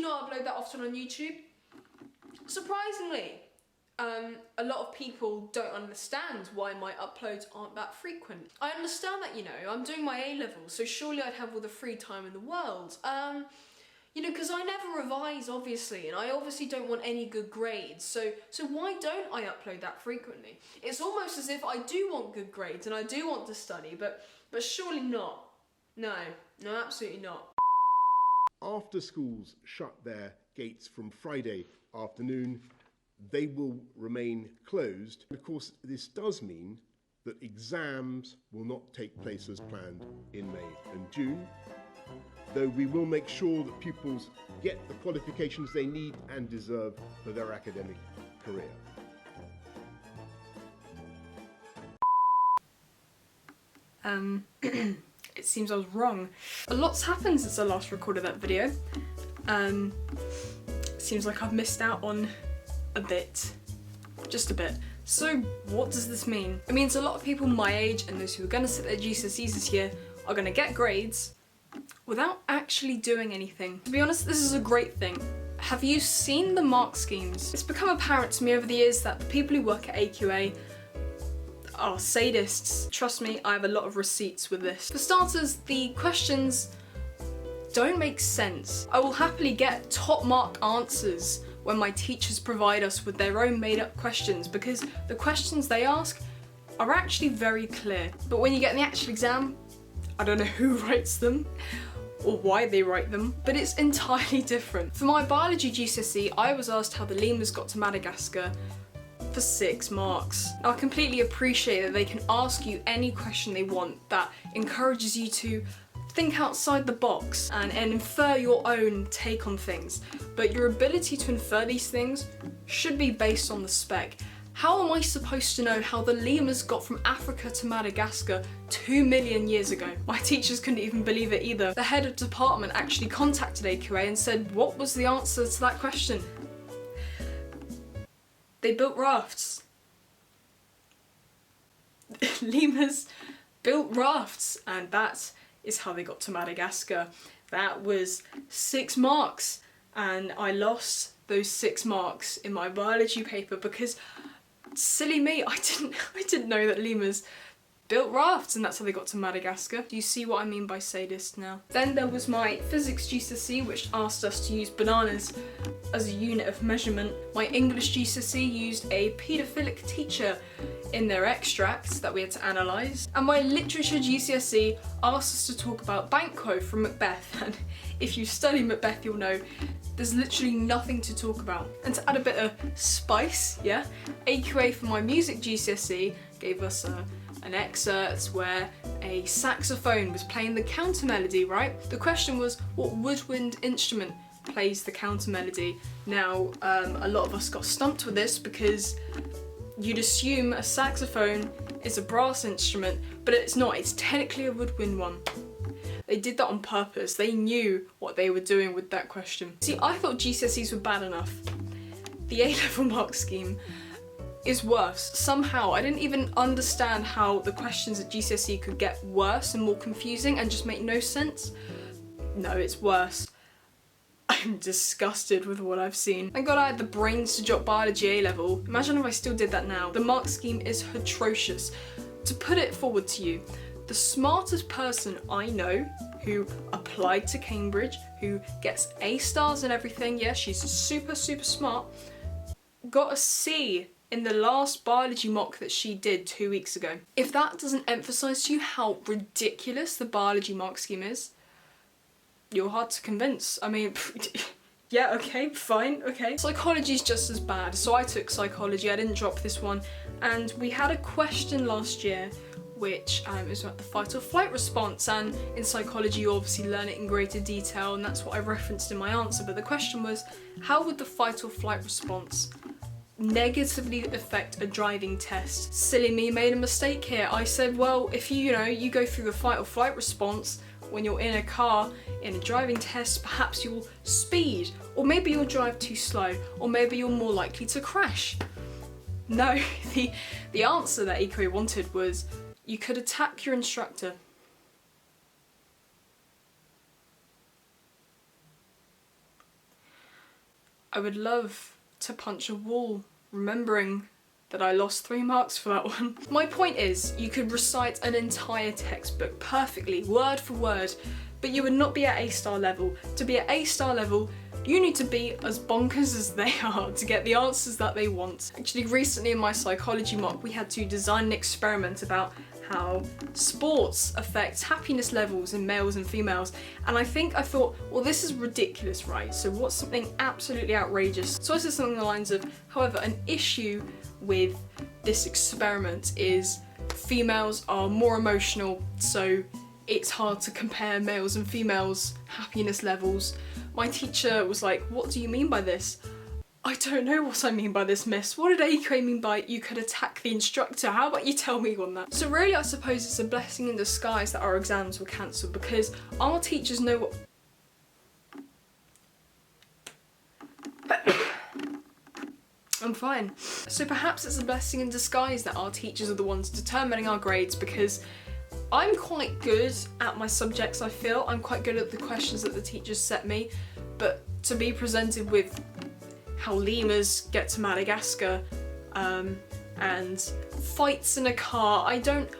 actually not upload that often on YouTube. Surprisingly, a lot of people don't understand why my uploads aren't that frequent. I understand that, you know, I'm doing my A-levels, so surely I'd have all the free time in the world. You know, because I never revise, obviously, and I obviously don't want any good grades, so why don't I upload that frequently? It's almost as if I do want good grades and I do want to study, but surely not. No, absolutely not. After schools shut their gates from Friday afternoon, they will remain closed. Of course, this does mean that exams will not take place as planned in May and June, though we will make sure that pupils get the qualifications they need and deserve for their academic career. It seems I was wrong. A lot's happened since I last recorded that video. Seems like I've missed out on a bit. Just a bit. So what does this mean? It means a lot of people my age and those who are going to sit their GCSEs this year are going to get grades without actually doing anything. To be honest, this is a great thing. Have you seen the mark schemes? It's become apparent to me over the years that the people who work at AQA are sadists. Trust me, I have a lot of receipts with this. For starters, the questions don't make sense. I will happily get top mark answers when my teachers provide us with their own made up questions, because the questions they ask are actually very clear. But when you get in the actual exam, I don't know who writes them or why they write them, but it's entirely different. For my biology GCSE, I was asked how the lemurs got to Madagascar for 6 marks. Now, I completely appreciate that they can ask you any question they want that encourages you to think outside the box and infer your own take on things, but your ability to infer these things should be based on the spec. How am I supposed to know how the lemurs got from Africa to Madagascar 2 million years ago? My teachers couldn't even believe it either. The head of department actually contacted AQA and said, what was the answer to that question? They built rafts. Lemurs built rafts, and that is how they got to Madagascar. That was 6 marks, and I lost those 6 marks in my biology paper because, silly me, I didn't know that lemurs built rafts and that's how they got to Madagascar. Do you see what I mean by sadist now? Then there was my physics GCSE, which asked us to use bananas as a unit of measurement. My English GCSE used a paedophilic teacher in their extracts that we had to analyse. And my literature GCSE asked us to talk about Banquo from Macbeth, and if you study Macbeth you'll know there's literally nothing to talk about. And to add a bit of spice, yeah, AQA for my music GCSE gave us an excerpt where a saxophone was playing the counter melody, right? The question was, what woodwind instrument plays the counter melody? Now, a lot of us got stumped with this because you'd assume a saxophone is a brass instrument, but it's not. It's technically a woodwind one. They did that on purpose. They knew what they were doing with that question. See, I thought GCSEs were bad enough. The A-level mark scheme is worse. Somehow, I didn't even understand how the questions at GCSE could get worse and more confusing and just make no sense. No, it's worse. I'm disgusted with what I've seen. Thank God I had the brains to drop biology A-level. Imagine if I still did that now. The mark scheme is atrocious. To put it forward to you, the smartest person I know who applied to Cambridge, who gets A stars and everything, yeah, she's super smart, got a C in the last biology mock that she did 2 weeks ago. If that doesn't emphasise to you how ridiculous the biology mark scheme is, you're hard to convince. I mean, yeah, okay, fine, okay. Psychology's just as bad, so I took psychology, I didn't drop this one, and we had a question last year which is about the fight or flight response, and in psychology you obviously learn it in greater detail, and that's what I referenced in my answer, but the question was, how would the fight or flight response negatively affect a driving test? Silly me made a mistake here. I said, well, if you go through the fight or flight response when you're in a car in a driving test, perhaps you'll speed, or maybe you'll drive too slow, or maybe you're more likely to crash. No, the answer that EQA wanted was, you could attack your instructor. I would love to punch a wall remembering that I lost 3 marks for that one. My point is, you could recite an entire textbook perfectly, word for word, but you would not be at A-star level. To be at A-star level, you need to be as bonkers as they are to get the answers that they want. Actually, recently in my psychology mock, we had to design an experiment about how sports affects happiness levels in males and females, and I thought, well, this is ridiculous, right? So what's something absolutely outrageous? So I said something along the lines of, however, an issue with this experiment is females are more emotional, so it's hard to compare males and females' happiness levels. My teacher was like, what do you mean by this? I don't know what I mean by this, miss. What did AQA mean by you could attack the instructor? How about you tell me on that? So really, I suppose it's a blessing in disguise that our exams were cancelled, because our teachers know what... I'm fine. So perhaps it's a blessing in disguise that our teachers are the ones determining our grades, because I'm quite good at my subjects, I feel. I'm quite good at the questions that the teachers set me, but to be presented with how lemurs get to Madagascar and fights in a car, I don't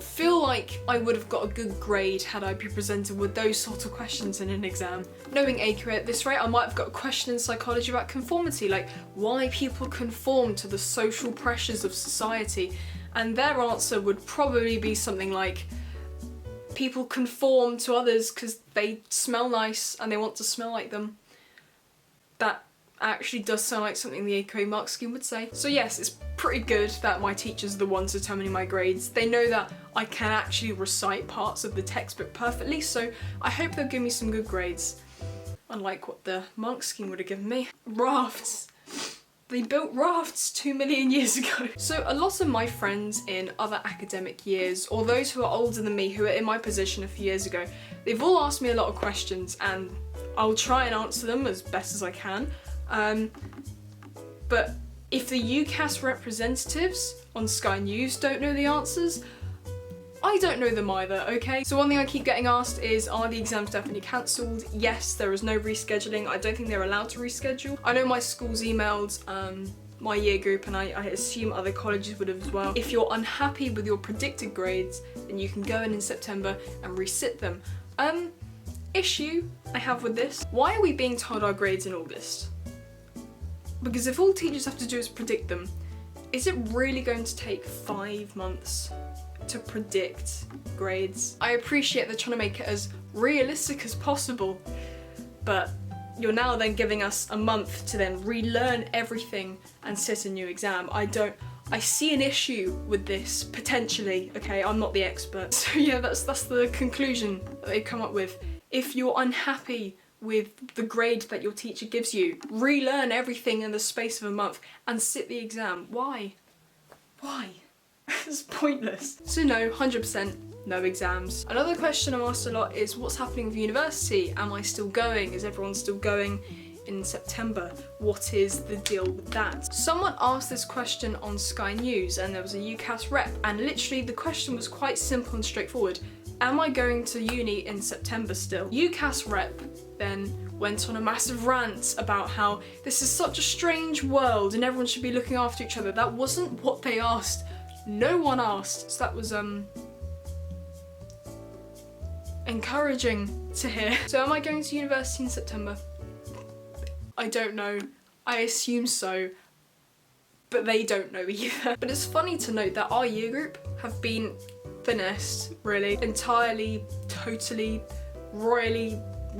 feel like I would have got a good grade had I been presented with those sort of questions in an exam. Knowing AQA at this rate, I might have got a question in psychology about conformity, like why people conform to the social pressures of society, and their answer would probably be something like, people conform to others because they smell nice and they want to smell like them. That actually does sound like something the AQA mark scheme would say. So yes, it's pretty good that my teachers are the ones determining my grades. They know that I can actually recite parts of the textbook perfectly, so I hope they'll give me some good grades. Unlike what the mark scheme would have given me. Rafts! They built rafts 2 million years ago. So a lot of my friends in other academic years, or those who are older than me who were in my position a few years ago, they've all asked me a lot of questions, and I'll try and answer them as best as I can. But if the UCAS representatives on Sky News don't know the answers, I don't know them either, okay? So one thing I keep getting asked is, are the exams definitely cancelled? Yes, there is no rescheduling. I don't think they're allowed to reschedule. I know my school's emailed my year group, and I assume other colleges would have as well. If you're unhappy with your predicted grades, then you can go in September and resit them. Issue I have with this, why are we being told our grades in August? Because if all teachers have to do is predict them, is it really going to take 5 months to predict grades? I appreciate they're trying to make it as realistic as possible, but you're now then giving us a month to then relearn everything and sit a new exam. I see an issue with this, potentially, okay? I'm not the expert. So yeah, that's the conclusion that they've come up with. If you're unhappy with the grade that your teacher gives you, relearn everything in the space of a month and sit the exam. Why? Why? It's pointless. So no, 100% no exams. Another question I'm asked a lot is, what's happening with university? Am I still going? Is everyone still going in September? What is the deal with that? Someone asked this question on Sky News, and there was a UCAS rep, and literally the question was quite simple and straightforward. Am I going to uni in September still? UCAS rep then went on a massive rant about how this is such a strange world and everyone should be looking after each other. That wasn't what they asked. No one asked. So that was encouraging to hear. So am I going to university in September? I don't know. I assume so, but they don't know either. But it's funny to note that our year group have been finessed, really. Entirely, totally, royally,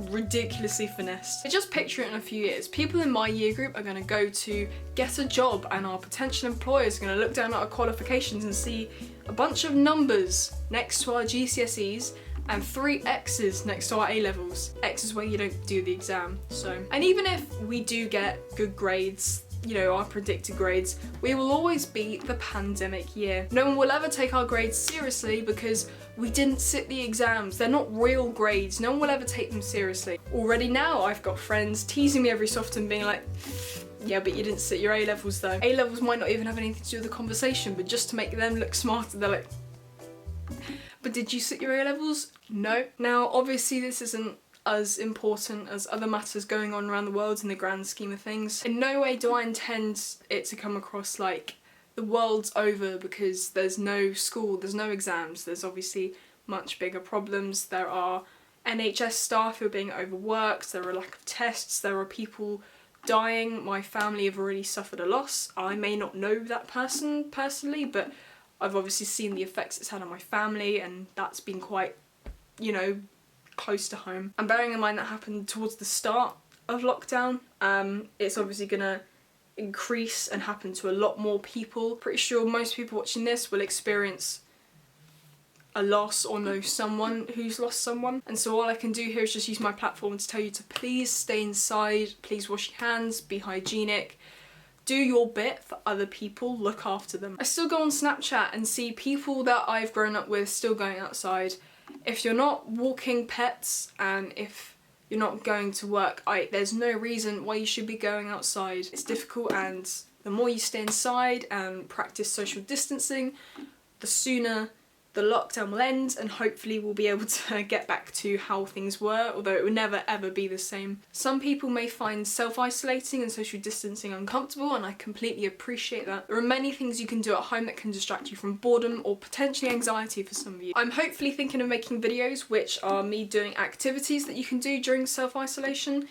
ridiculously finessed. I just picture it in a few years. People in my year group are going to go to get a job, and our potential employers are going to look down at our qualifications and see a bunch of numbers next to our GCSEs and 3 X's next to our A-levels. X is where you don't do the exam, so. And even if we do get good grades, you know, our predicted grades, we will always be the pandemic year. No one will ever take our grades seriously because we didn't sit the exams. They're not real grades. No one will ever take them seriously. Already now, I've got friends teasing me every so often being like, yeah, but you didn't sit your A-levels though. A-levels might not even have anything to do with the conversation, but just to make them look smarter, they're like, but did you sit your A-levels? No. Now, obviously this isn't as important as other matters going on around the world in the grand scheme of things. In no way do I intend it to come across like the world's over because there's no school, there's no exams. There's obviously much bigger problems. There are NHS staff who are being overworked, there are a lack of tests, there are people dying. My family have already suffered a loss. I may not know that person personally, but I've obviously seen the effects it's had on my family, and that's been quite, you know, close to home. And bearing in mind that happened towards the start of lockdown, it's obviously gonna increase and happen to a lot more people. Pretty sure most people watching this will experience a loss or know someone who's lost someone. And so all I can do here is just use my platform to tell you to please stay inside, please wash your hands, be hygienic, do your bit for other people, look after them. I still go on Snapchat and see people that I've grown up with still going outside. If you're not walking pets and if you're not going to work, there's no reason why you should be going outside. It's difficult, and the more you stay inside and practice social distancing, the sooner the lockdown will end, and hopefully we'll be able to get back to how things were, although it will never ever be the same. Some people may find self-isolating and social distancing uncomfortable, and I completely appreciate that. There are many things you can do at home that can distract you from boredom or potentially anxiety for some of you. I'm hopefully thinking of making videos which are me doing activities that you can do during self-isolation,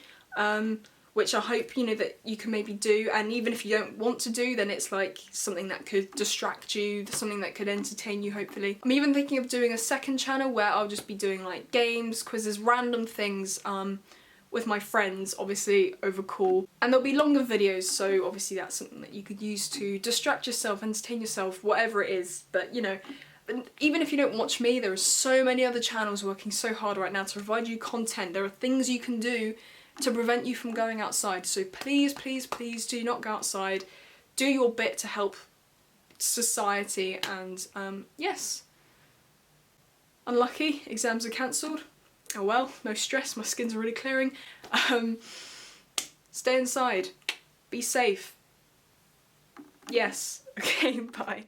which I hope, you know, that you can maybe do, and even if you don't want to do, then it's like something that could distract you, something that could entertain you, hopefully. I'm even thinking of doing a second channel where I'll just be doing like games, quizzes, random things with my friends, obviously over call. And there'll be longer videos, so obviously that's something that you could use to distract yourself, entertain yourself, whatever it is. But you know, even if you don't watch me, there are so many other channels working so hard right now to provide you content. There are things you can do to prevent you from going outside. So please, please, please do not go outside. Do your bit to help society, and yes. Unlucky, exams are cancelled. Oh well, no stress, my skin's already clearing. Stay inside. Be safe. Yes. Okay, bye.